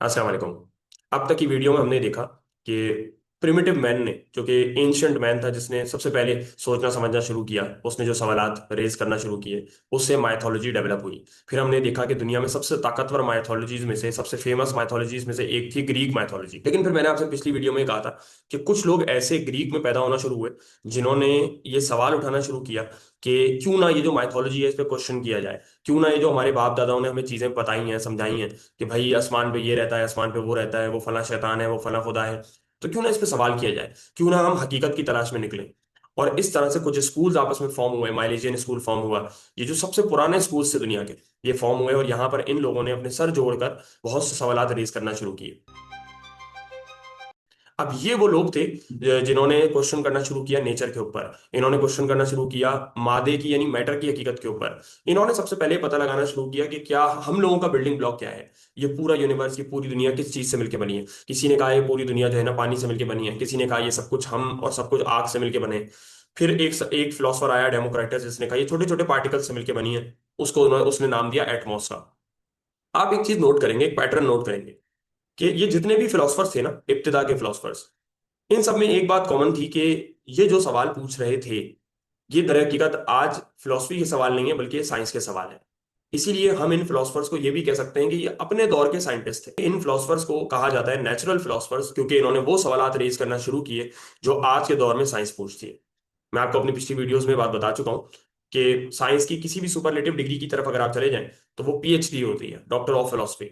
अस्सलाम वालेकुम। अब तक की वीडियो में हमने देखा कि प्रिमिटिव मैन ने, जो कि एंशंट मैन था, जिसने सबसे पहले सोचना समझना शुरू किया, उसने जो सवालात रेज करना शुरू किए, उससे माइथोलॉजी डेवलप हुई। फिर हमने देखा कि दुनिया में सबसे ताकतवर माइथोलॉजीज में से, सबसे फेमस माइथोलॉजीज में से एक थी ग्रीक माइथोलॉजी। लेकिन फिर मैंने आपसे पिछली वीडियो में कहा था कि कुछ लोग ऐसे ग्रीक में पैदा होना शुरू हुए जिन्होंने ये सवाल उठाना शुरू किया कि क्यों ना ये जो माइथोलॉजी है इस पर क्वेश्चन किया जाए। क्यों ना ये जो हमारे बाप दादाओं ने हमें चीजें बताई हैं, समझाई हैं कि भाई आसमान पे ये रहता है, आसमान पे वो रहता है, वो फला शैतान है, वो फला खुदा है, तो क्यों ना इस पे सवाल किया जाए, क्यों ना हम हकीकत की तलाश में निकलें। और इस तरह से कुछ स्कूल्स आपस में फॉर्म हुए, माइलेजियन स्कूल फॉर्म हुआ। ये जो सबसे पुराने स्कूल्स थे दुनिया के, ये फॉर्म हुए, और यहाँ पर इन लोगों ने अपने सर जोड़कर बहुत से सवालात रेज करना शुरू किए। अब ये वो लोग थे जिन्होंने क्वेश्चन करना शुरू किया नेचर के ऊपर। इन्होंने क्वेश्चन करना शुरू किया मादे की, यानी मैटर की हकीकत के ऊपर। इन्होंने सबसे पहले पता लगाना शुरू किया कि क्या हम लोगों का बिल्डिंग ब्लॉक क्या है। ये पूरा यूनिवर्स, ये पूरी दुनिया किस चीज से मिलकर बनी है। किसी ने कहा ये पूरी दुनिया जो है ना पानी से मिलकर बनी है, किसी ने कहा ये सब कुछ हम और सब कुछ आग से मिलकर बने। फिर एक फिलोसफर आया डेमोक्राइटस, जिसने कहा ये छोटे छोटे पार्टिकल से मिलकर बनी है। उसने नाम दिया एटमॉस का। आप एक चीज नोट करेंगे, एक पैटर्न नोट करेंगे कि ये जितने भी फिलोसफर्स थे ना, इब्तिदा के फिलोसफर्स, इन सब में एक बात कॉमन थी कि ये जो सवाल पूछ रहे थे, ये दर हकीकत आज फिलोसफी के सवाल नहीं है, बल्कि ये साइंस के सवाल है। इसीलिए हम इन फिलोसफर्स को ये भी कह सकते हैं कि ये अपने दौर के साइंटिस्ट थे। इन फिलोसफर्स को कहा जाता है नेचुरल फिलोसफर्स, क्योंकि इन्होंने वो सवालात रेज करना शुरू किए जो आज के दौर में साइंस पूछती है। मैं आपको अपनी पिछली वीडियोस में बात बता चुका हूं कि साइंस की किसी भी सुपरलेटिव डिग्री की तरफ अगर आप चले जाएं तो वो पीएचडी होती है, डॉक्टर ऑफ फिलोसफी।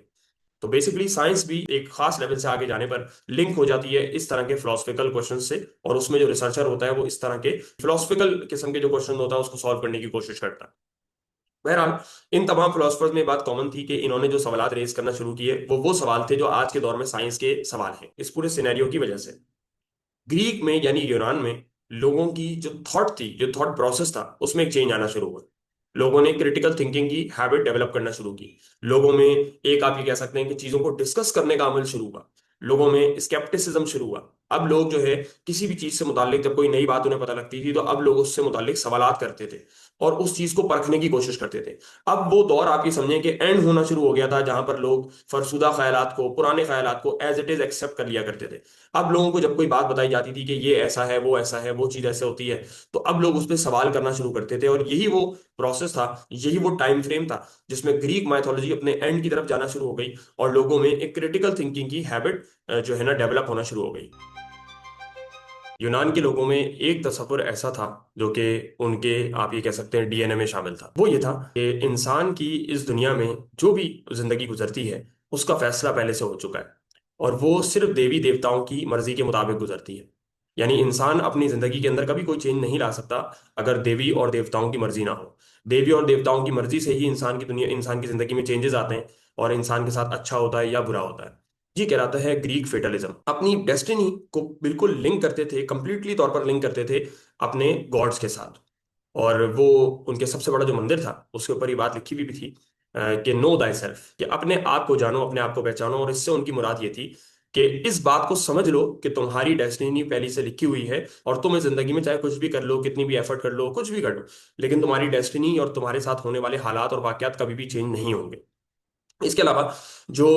तो बेसिकली साइंस भी एक खास लेवल से आगे जाने पर लिंक हो जाती है इस तरह के फिलोसफिकल क्वेश्चन से, और उसमें जो रिसर्चर होता है वो इस तरह के फिलोसफिकल किस्म के जो क्वेश्चन होता है उसको सॉल्व करने की कोशिश करता है। बहरहाल, इन तमाम फिलोसफर्स में बात कॉमन थी कि इन्होंने जो सवालात रेज करना शुरू किए वो सवाल थे जो आज के दौर में साइंस के सवाल हैं, इस पूरे सिनेरियो की वजह से। ग्रीक में यानी यूनान में लोगों की जो थॉट थी, जो थॉट प्रोसेस था, उसमें एक चेंज आना शुरू हुआ। लोगों ने क्रिटिकल थिंकिंग की हैबिट डेवलप करना शुरू की। लोगों में एक, आप ये कह सकते हैं कि चीजों को डिस्कस करने का अमल शुरू हुआ। लोगों में स्केप्टिसिज्म शुरू हुआ। अब लोग जो है किसी भी चीज से मुतालिक जब कोई नई बात उन्हें पता लगती थी तो अब लोग उससे मुतालिक सवालात करते थे और उस चीज को परखने की कोशिश करते थे। अब वो दौर आप ये समझें कि एंड होना शुरू हो गया था जहां पर लोग फरसुदा ख्यालात को, पुराने ख्यालात को एज इट इज एक्सेप्ट कर लिया करते थे। अब लोगों को जब कोई बात बताई जाती थी कि ये ऐसा है, वो ऐसा है, वो चीज ऐसे होती है, तो अब लोग उस पर सवाल करना शुरू करते थे। और यही वो प्रोसेस था, यही वो टाइम फ्रेम था जिसमें ग्रीक माइथोलॉजी अपने एंड की तरफ जाना शुरू हो गई और लोगों में एक क्रिटिकल थिंकिंग की हैबिट जो है ना डेवलप होना शुरू हो गई। यूनान के लोगों में एक तस्वुर ऐसा था जो कि उनके, आप ये कह सकते हैं, डीएनए में शामिल था। वो ये था कि इंसान की इस दुनिया में जो भी जिंदगी गुजरती है उसका फैसला पहले से हो चुका है, और वो सिर्फ देवी देवताओं की मर्जी के मुताबिक गुजरती है। यानी इंसान अपनी जिंदगी के अंदर कभी कोई चेंज नहीं ला सकता अगर देवी और देवताओं की मर्जी ना हो। देवी और देवताओं की मर्जी से ही इंसान की जिंदगी में चेंजेस आते हैं, और इंसान के साथ अच्छा होता है या बुरा होता है। ये कहलाता है ग्रीक फेटलिज्म। अपनी डेस्टिनी को बिल्कुल लिंक करते थे, कंप्लीटली तौर पर लिंक करते थे अपने गॉड्स के साथ। और वो उनके सबसे बड़ा जो मंदिर था उसके ऊपर ये बात लिखी हुई भी थी कि नो दाई सेल्फ, कि अपने आप को जानो, अपने आप को पहचानो। और इससे उनकी मुराद ये थी कि इस बात को समझ लो कि तुम्हारी डेस्टिनी पहले से लिखी हुई है, और तुम इस जिंदगी में चाहे कुछ भी कर लो, कितनी भी एफर्ट कर लो, कुछ भी कर लो, लेकिन तुम्हारी डेस्टिनी और तुम्हारे साथ होने वाले हालात और वाकयात कभी भी चेंज नहीं होंगे। इसके अलावा जो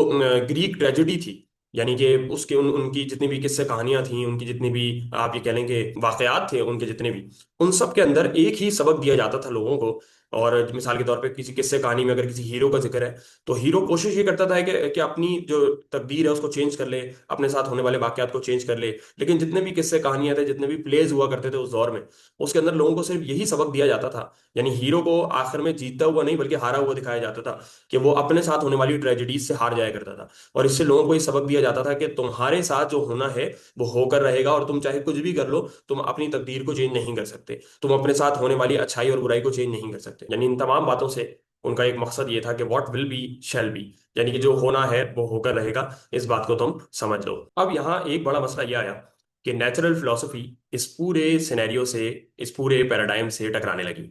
ग्रीक ट्रेजेडी थी, यानी कि उसके उनकी जितनी भी किस्से कहानियां थी, उनकी जितनी भी, आप ये कह लें कि वाकयात थे उनके जितने भी, उन सब के अंदर एक ही सबक दिया जाता था लोगों को। और मिसाल के तौर पे किसी किस्से कहानी में अगर किसी हीरो का जिक्र है तो हीरो कोशिश ये करता था कि अपनी जो तकदीर है उसको चेंज कर ले, अपने साथ होने वाले वाकयात को चेंज कर ले। लेकिन जितने भी किस्से कहानियां थे, जितने भी प्लेज हुआ करते थे उस दौर में, उसके अंदर लोगों को सिर्फ यही सबक दिया जाता था। यानी हीरो को आखिर में जीतता हुआ नहीं बल्कि हारा हुआ दिखाया जाता था, कि वो अपने साथ होने वाली ट्रेजेडीज से हार जाया करता था। और इससे लोगों को ये सबक दिया जाता था कि तुम्हारे साथ जो होना है वो होकर रहेगा, और तुम चाहे कुछ भी कर लो, तुम अपनी तकदीर को चेंज नहीं कर सकते, तुम अपने साथ होने वाली अच्छाई और बुराई को चेंज नहीं कर सकते। यानी इन तमाम बातों से उनका एक मकसद ये था कि what will be shall be, यानी कि जो होना है वो होकर रहेगा, इस बात को तुम समझ लो। अब यहाँ एक बड़ा मसला ये आया कि नेचुरल फिलोसफी इस पूरे सिनेरियो से, इस पूरे पैराडाइम से टकराने लगी।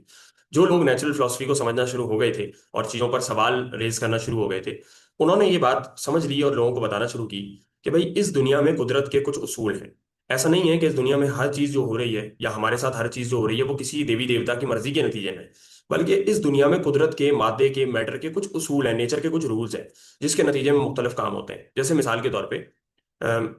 जो लोग नेचुरल फिलोसफी को समझना शुरू हो गए थे और चीजों पर सवाल रेज करना शुरू हो गए थे, उन्होंने ये बात समझ ली और लोगों को बताना शुरू की कि भाई इस दुनिया में कुदरत के कुछ उसूल हैं। ऐसा नहीं है कि इस दुनिया में हर चीज जो हो रही है या हमारे साथ हर चीज जो हो रही है वो किसी देवी देवता की मर्जी के नतीजे में है। बल्कि इस दुनिया में कुदरत के, मादे के, मैटर के कुछ उसूल हैं, नेचर के कुछ रूल्स हैं, जिसके नतीजे में मुख्तलिफ काम होते हैं। जैसे मिसाल के तौर पे अम,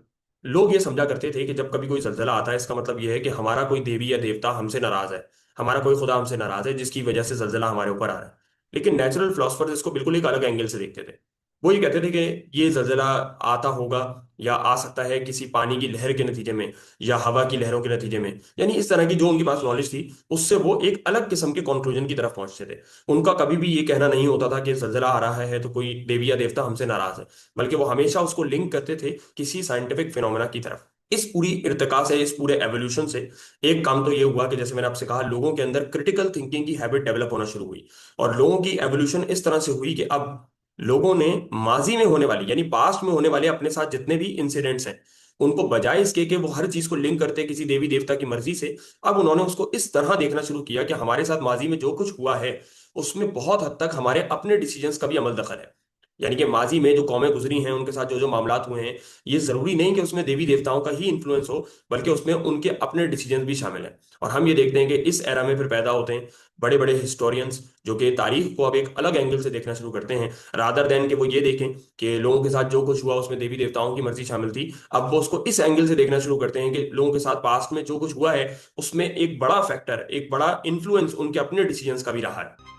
लोग ये समझा करते थे कि जब कभी कोई जल्जला आता है, इसका मतलब ये है कि हमारा कोई देवी या देवता हमसे नाराज है, हमारा कोई खुदा हमसे नाराज है, जिसकी वजह से जल्जला हमारे ऊपर आ रहा है। लेकिन नेचुरल फिलोसफर्स इसको बिल्कुल एक अलग एंगल से देखते थे। वो ये कहते थे कि ये जल्जला आता होगा या आ सकता है किसी पानी की लहर के नतीजे में, या हवा की लहरों के नतीजे में, यानी इस तरह की जो उनके पास नॉलेज थी, उससे वो एक अलग किस्म के कंक्लूजन की तरफ पहुंचते थे। उनका कभी भी ये कहना नहीं होता था कि जल्जला आ रहा है तो कोई देवी या देवता हमसे नाराज है, बल्कि वो हमेशा उसको लिंक करते थे किसी साइंटिफिक फिनोमेना की तरफ। इस पूरी इर्तिका से, इस पूरे एवोल्यूशन से एक काम तो ये हुआ कि जैसे मैंने आपसे कहा, लोगों के अंदर क्रिटिकल थिंकिंग की हैबिट डेवलप होना शुरू हुई। और लोगों की एवोल्यूशन इस तरह से हुई कि अब लोगों ने माजी में होने वाली, यानी पास्ट में होने वाले अपने साथ जितने भी इंसिडेंट्स हैं, उनको बजाय इसके कि वो हर चीज को लिंक करते किसी देवी देवता की मर्जी से, अब उन्होंने उसको इस तरह देखना शुरू किया कि हमारे साथ माजी में जो कुछ हुआ है, उसमें बहुत हद तक हमारे अपने डिसीजंस का भी अमल दखल है। यानी कि माजी में जो कौमें गुजरी हैं, उनके साथ जो जो मामलात हुए हैं, ये जरूरी नहीं कि उसमें देवी देवताओं का ही इन्फ्लुएंस हो, बल्कि उसमें उनके अपने डिसीजंस भी शामिल हैं। और हम ये देखते हैं कि इस एरा में फिर पैदा होते हैं बड़े बड़े हिस्टोरियंस, जो कि तारीख को अब एक अलग एंगल से देखना शुरू करते हैं, रादर देन कि वो ये देखें कि लोगों के साथ जो कुछ हुआ उसमें देवी देवताओं की मर्जी शामिल थी। अब वो उसको इस एंगल से देखना शुरू करते हैं कि लोगों के साथ पास्ट में जो कुछ हुआ है, उसमें एक बड़ा फैक्टर, एक बड़ा इन्फ्लुएंस उनके अपने डिसीजंस का भी रहा है।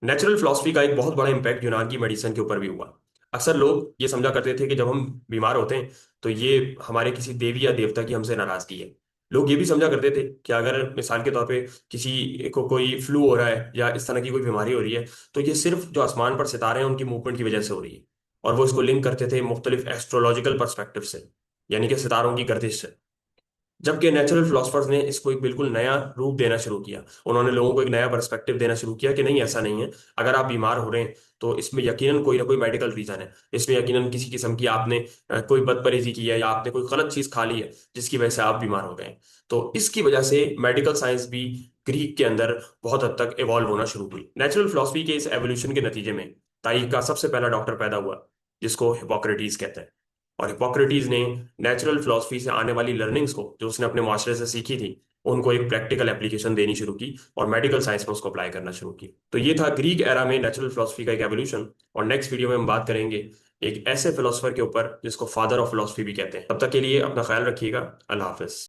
नेचुरल फिलॉसफी का एक बहुत बड़ा इंपैक्ट यूनान की मेडिसिन के ऊपर भी हुआ। अक्सर लोग ये समझा करते थे कि जब हम बीमार होते हैं तो ये हमारे किसी देवी या देवता की हमसे नाराजगी है। लोग ये भी समझा करते थे कि अगर मिसाल के तौर पे किसी को कोई फ्लू हो रहा है या इस तरह की कोई बीमारी हो रही है, तो ये सिर्फ जो आसमान पर सितारे हैं उनकी मूवमेंट की वजह से हो रही है। और वो इसको लिंक करते थे मुख्तलिफ एस्ट्रोलॉजिकल पर्सपेक्टिव से, यानी कि सितारों की गर्दिश से। जबकि नेचुरल फिलोसफर्स ने इसको एक बिल्कुल नया रूप देना शुरू किया। उन्होंने लोगों को एक नया पर्सपेक्टिव देना शुरू किया कि नहीं, ऐसा नहीं है। अगर आप बीमार हो रहे हैं तो इसमें यकीनन कोई ना कोई मेडिकल रीजन है। इसमें यकीनन किसी किस्म की आपने कोई बदपरहेजी की है, या आपने कोई गलत चीज खा ली है जिसकी वजह से आप बीमार हो गए हैं। तो इसकी वजह से मेडिकल साइंस भी ग्रीक के अंदर बहुत हद तक इवॉल्व होना शुरू हुई। नेचुरल फिलोसफी के इस एवोल्यूशन के नतीजे में तारीख का सबसे पहला डॉक्टर पैदा हुआ, जिसको हिपोक्रेटिस कहते हैं। और हिपोक्रेटिस ने नेचुरल फिलॉसफी से आने वाली लर्निंग्स को, जो उसने अपने मास्टर से सीखी थी, उनको एक प्रैक्टिकल एप्लीकेशन देनी शुरू की और मेडिकल साइंस में उसको अप्लाई करना शुरू की। तो ये था ग्रीक एरा में नेचुरल फिलॉसफी का एक एवोल्यूशन। और नेक्स्ट वीडियो में हम बात करेंगे एक ऐसे फिलोसफर के ऊपर जिसको फादर ऑफ फिलॉसफी भी कहते हैं। तब तक के लिए अपना ख्याल रखिएगा। अल्लाह हाफिज।